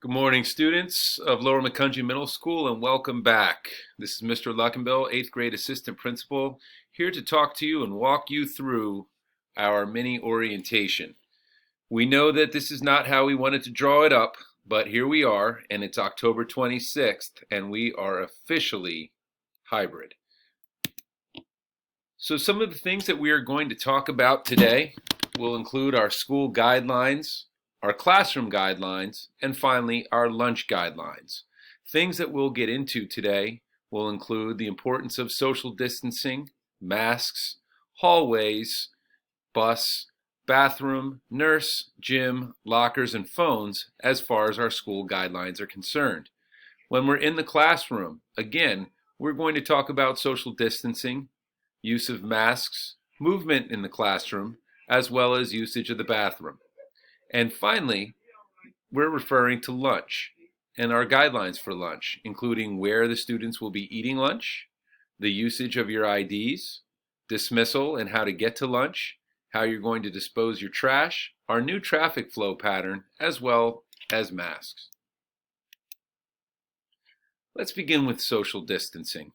Good morning, students of Lower Macungie Middle School, and welcome back. This is Mr. Luckenbill, 8th grade assistant principal, here to talk to you and walk you through our mini orientation. We know that this is not how we wanted to draw it up, but here we are, and it's October 26th, and we are officially hybrid. So some of the things that we are going to talk about today will include our school guidelines, our classroom guidelines, and finally our lunch guidelines. Things that we'll get into today will include the importance of social distancing, masks, hallways, bus, bathroom, nurse, gym, lockers, and phones as far as our school guidelines are concerned. When we're in the classroom, again, we're going to talk about social distancing, use of masks, movement in the classroom, as well as usage of the bathroom. And finally, we're referring to lunch and our guidelines for lunch, including where the students will be eating lunch, the usage of your IDs, dismissal and how to get to lunch, how you're going to dispose your trash, our new traffic flow pattern, as well as masks. Let's begin with social distancing.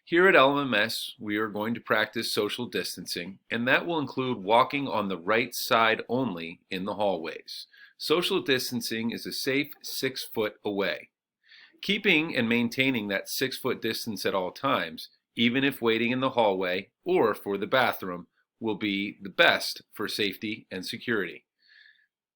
Here at LMS, we are going to practice social distancing, and that will include walking on the right side only in the hallways. Social distancing is a safe 6 foot away. Keeping and maintaining that 6 foot distance at all times, even if waiting in the hallway or for the bathroom, will be the best for safety and security.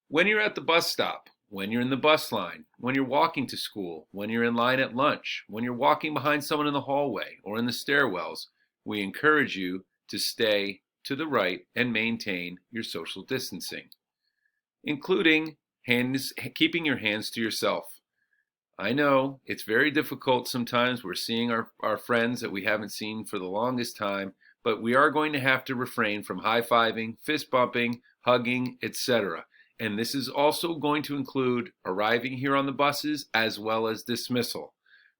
When you're at the bus stop, when you're in the bus line, when you're walking to school, when you're in line at lunch, when you're walking behind someone in the hallway or in the stairwells, we encourage you to stay to the right and maintain your social distancing, including keeping your hands to yourself. I know it's very difficult sometimes. We're seeing our friends that we haven't seen for the longest time, but we are going to have to refrain from high-fiving, fist bumping, hugging, etc. And this is also going to include arriving here on the buses as well as dismissal.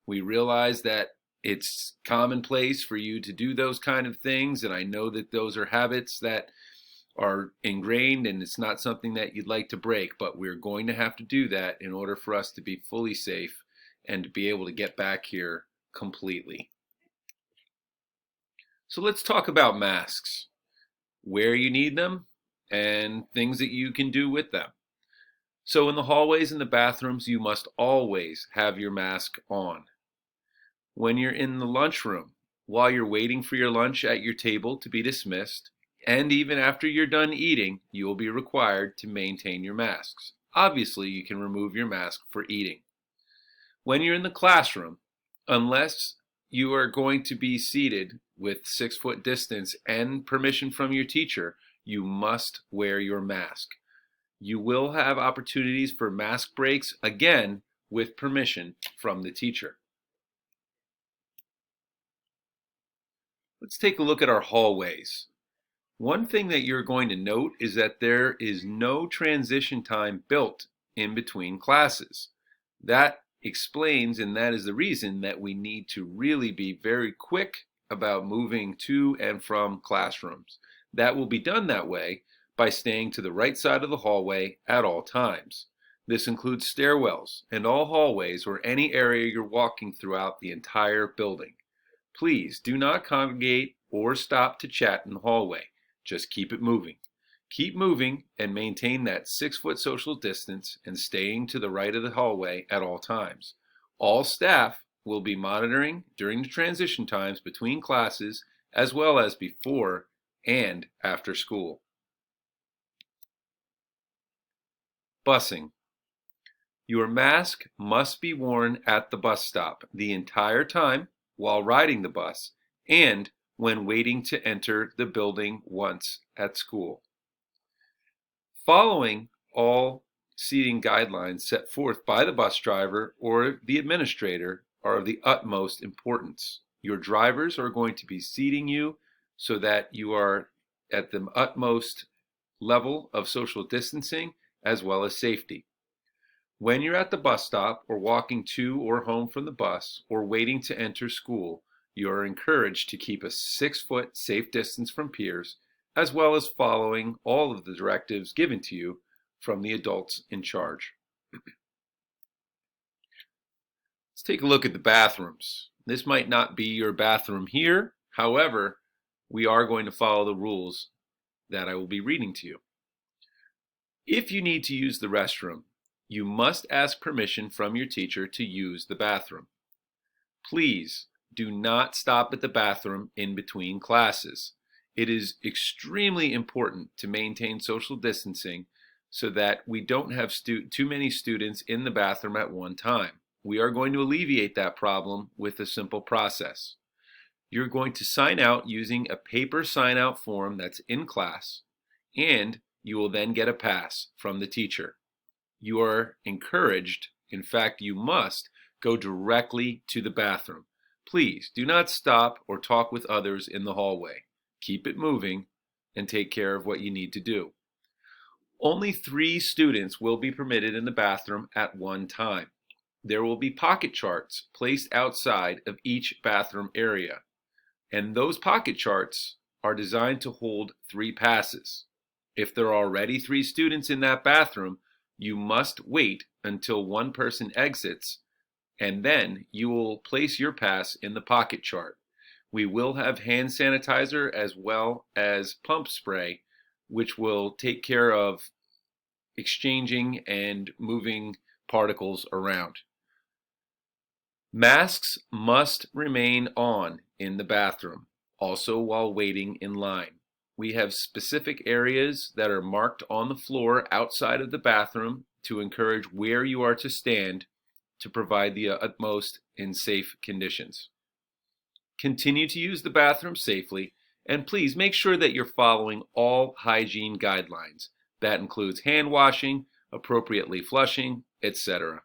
We realize that it's commonplace for you to do those kind of things, and I know that those are habits that are ingrained and it's not something that you'd like to break, but we're going to have to do that in order for us to be fully safe and to be able to get back here completely. So let's talk about masks, where you need them, and things that you can do with them. So in the hallways and the bathrooms, you must always have your mask on. When you're in the lunchroom, while you're waiting for your lunch at your table to be dismissed, and even after you're done eating, you will be required to maintain your masks. Obviously, you can remove your mask for eating. When you're in the classroom, unless you are going to be seated with 6 foot distance and permission from your teacher, you must wear your mask. You will have opportunities for mask breaks, again, with permission from the teacher. Let's take a look at our hallways. One thing that you're going to note is that there is no transition time built in between classes. That explains, and that is the reason that we need to really be very quick about moving to and from classrooms. That will be done that way by staying to the right side of the hallway at all times. This includes stairwells and all hallways or any area you're walking throughout the entire building. Please do not congregate or stop to chat in the hallway. Just keep it moving. Keep moving and maintain that 6 foot social distance and staying to the right of the hallway at all times. All staff will be monitoring during the transition times between classes as well as before and after school. Busing. Your mask must be worn at the bus stop the entire time while riding the bus and when waiting to enter the building once at school. Following all seating guidelines set forth by the bus driver or the administrator are of the utmost importance. Your drivers are going to be seating you so that you are at the utmost level of social distancing as well as safety. When you're at the bus stop or walking to or home from the bus or waiting to enter school, you are encouraged to keep a 6 foot safe distance from peers, as well as following all of the directives given to you from the adults in charge. Let's take a look at the bathrooms. This might not be your bathroom here. However, we are going to follow the rules that I will be reading to you. If you need to use the restroom, you must ask permission from your teacher to use the bathroom. Please do not stop at the bathroom in between classes. It is extremely important to maintain social distancing so that we don't have too many students in the bathroom at one time. We are going to alleviate that problem with a simple process. You're going to sign out using a paper sign-out form that's in class, and you will then get a pass from the teacher. You are encouraged, in fact you must, go directly to the bathroom. Please do not stop or talk with others in the hallway. Keep it moving and take care of what you need to do. Only 3 students will be permitted in the bathroom at one time. There will be pocket charts placed outside of each bathroom area, and those pocket charts are designed to hold 3 passes. If there are already 3 students in that bathroom, you must wait until one person exits, and then you will place your pass in the pocket chart. We will have hand sanitizer as well as pump spray, which will take care of exchanging and moving particles around. Masks must remain on in the bathroom, also while waiting in line. We have specific areas that are marked on the floor outside of the bathroom to encourage where you are to stand to provide the utmost in safe conditions. Continue to use the bathroom safely, and please make sure that you're following all hygiene guidelines. That includes hand washing, appropriately flushing, etc.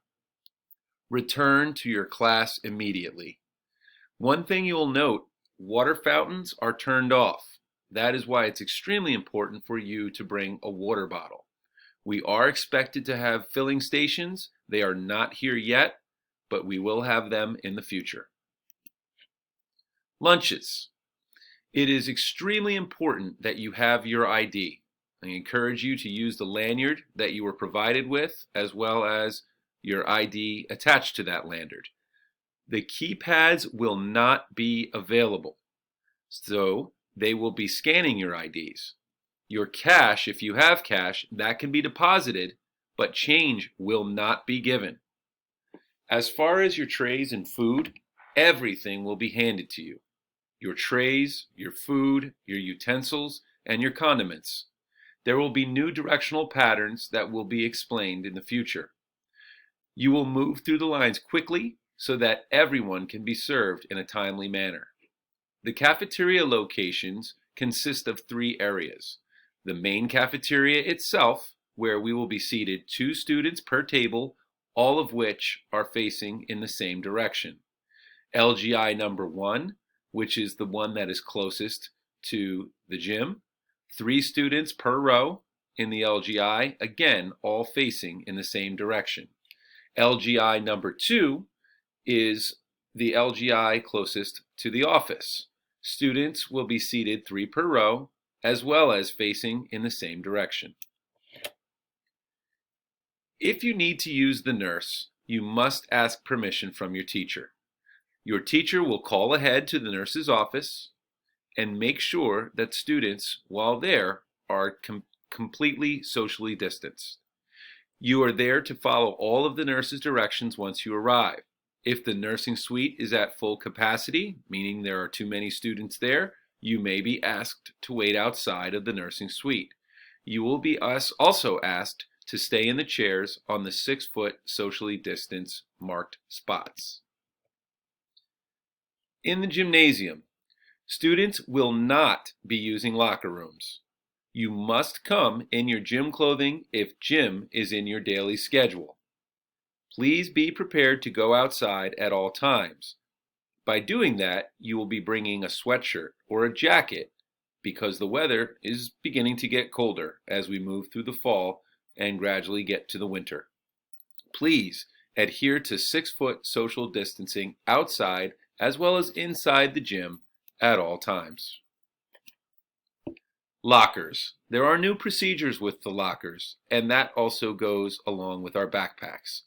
Return to your class immediately. One thing you will note, water fountains are turned off. That is why it's extremely important for you to bring a water bottle. We are expected to have filling stations. They are not here yet, but we will have them in the future. Lunches. It is extremely important that you have your ID. I encourage you to use the lanyard that you were provided with, as well as your ID attached to that lanyard. The keypads will not be available, so they will be scanning your IDs. Your cash, if you have cash, that can be deposited, but change will not be given. As far as your trays and food, everything will be handed to you. Your trays, your food, your utensils, and your condiments. There will be new directional patterns that will be explained in the future. You will move through the lines quickly so that everyone can be served in a timely manner. The cafeteria locations consist of 3 areas. The main cafeteria itself, where we will be seated 2 students per table, all of which are facing in the same direction. LGI number 1, which is the one that is closest to the gym. 3 students per row in the LGI, again, all facing in the same direction. LGI number 2 is the LGI closest to the office. Students will be seated 3 per row, as well as facing in the same direction. If you need to use the nurse, you must ask permission from your teacher. Your teacher will call ahead to the nurse's office and make sure that students, while there, are completely socially distanced. You are there to follow all of the nurse's directions once you arrive. If the nursing suite is at full capacity, meaning there are too many students there, you may be asked to wait outside of the nursing suite. You will be also asked to stay in the chairs on the 6-foot socially distanced marked spots. In the gymnasium, students will not be using locker rooms. You must come in your gym clothing if gym is in your daily schedule. Please be prepared to go outside at all times. By doing that, you will be bringing a sweatshirt or a jacket because the weather is beginning to get colder as we move through the fall and gradually get to the winter. Please adhere to 6-foot social distancing outside as well as inside the gym at all times. Lockers. There are new procedures with the lockers, and that also goes along with our backpacks.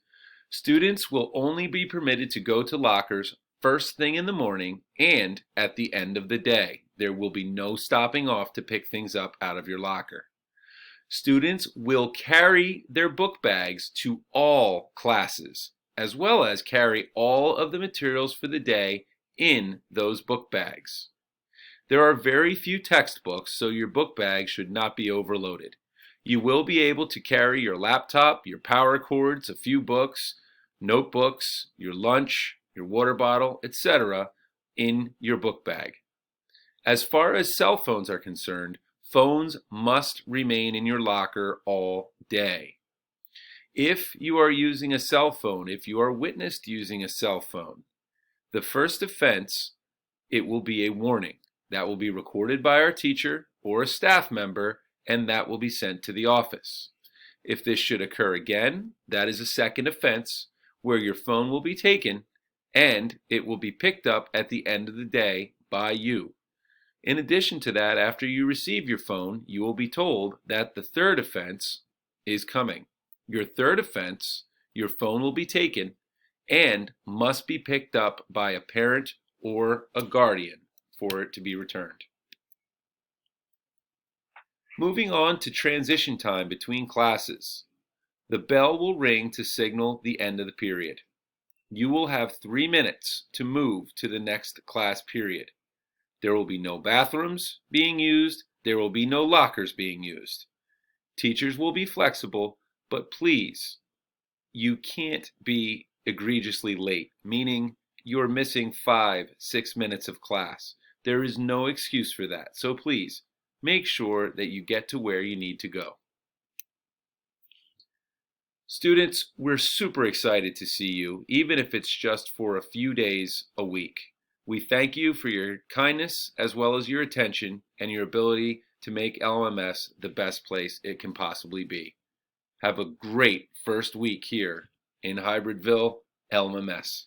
Students will only be permitted to go to lockers first thing in the morning and at the end of the day. There will be no stopping off to pick things up out of your locker. Students will carry their book bags to all classes, as well as carry all of the materials for the day in those book bags. There are very few textbooks, so your book bag should not be overloaded. You will be able to carry your laptop, your power cords, a few books, notebooks, your lunch, your water bottle, etc. in your book bag. As far as cell phones are concerned, phones must remain in your locker all day. If you are using a cell phone, if you are witnessed using a cell phone, the first offense, it will be a warning. That will be recorded by our teacher or a staff member, and that will be sent to the office. If this should occur again, that is a second offense where your phone will be taken and it will be picked up at the end of the day by you. In addition to that, after you receive your phone, you will be told that the third offense is coming. Your third offense, your phone will be taken and must be picked up by a parent or a guardian for it to be returned. Moving on to transition time between classes. The bell will ring to signal the end of the period. You will have 3 minutes to move to the next class period. There will be no bathrooms being used. There will be no lockers being used. Teachers will be flexible, but please, you can't be egregiously late, meaning you're missing 5-6 minutes of class. There is no excuse for that. So please, make sure that you get to where you need to go. Students, we're super excited to see you, even if it's just for a few days a week. We thank you for your kindness as well as your attention and your ability to make LMS the best place it can possibly be. Have a great first week here in Hybridville, LMS.